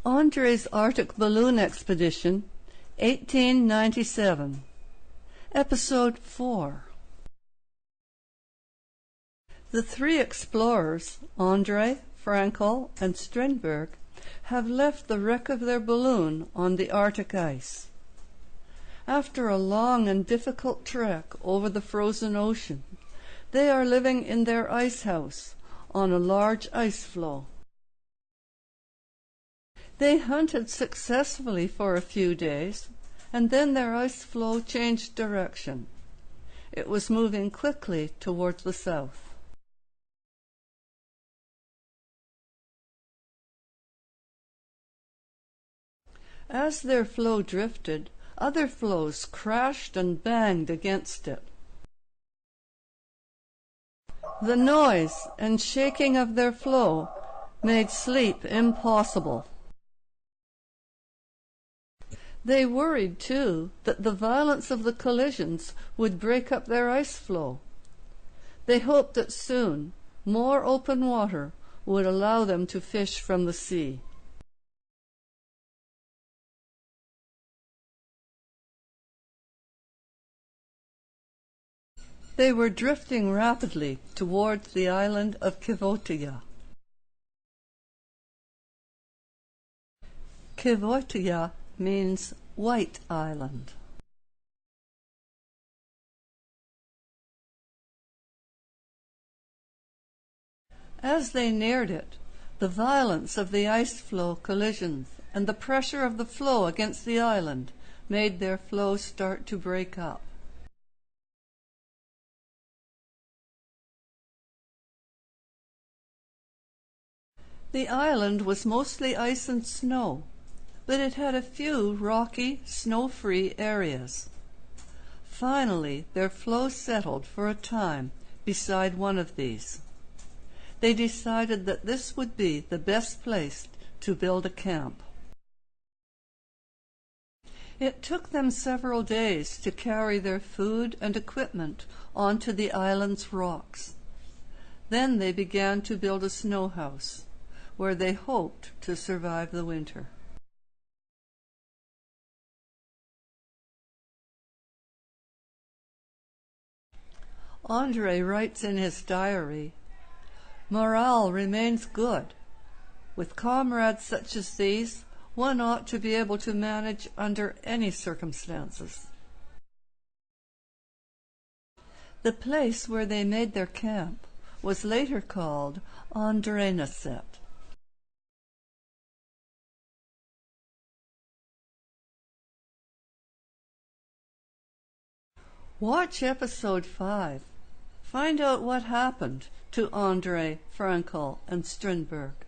Andrée's Arctic Balloon Expedition, 1897. Episode 4. The three explorers, Andrée, Frænkel and Strindberg, have left the wreck of their balloon on the Arctic ice. After a long and difficult trek over the frozen ocean, they are living in their ice house on a large ice floe. They hunted successfully for a few days, and then their ice floe changed direction. It was moving quickly towards the south. As their floe drifted, other floes crashed and banged against it. The noise and shaking of their floe made sleep impossible. They worried, too, that the violence of the collisions would break up their ice floe. They hoped that soon more open water would allow them to fish from the sea. They were drifting rapidly towards the island of Kvitoya. Kvitoya means White Island. As they neared it, the violence of the ice floe collisions and the pressure of the floe against the island made their floe start to break up. The island was mostly ice and snow, but it had a few rocky, snow-free areas. Finally, their floe settled for a time beside one of these. They decided that this would be the best place to build a camp. It took them several days to carry their food and equipment onto the island's rocks. Then they began to build a snow house, where they hoped to survive the winter. Andrée writes in his diary, "Morale remains good. With comrades such as these, one ought to be able to manage under any circumstances." The place where they made their camp was later called Andrée. Watch episode 5. Find out what happened to Andrée, Frænkel and Strindberg.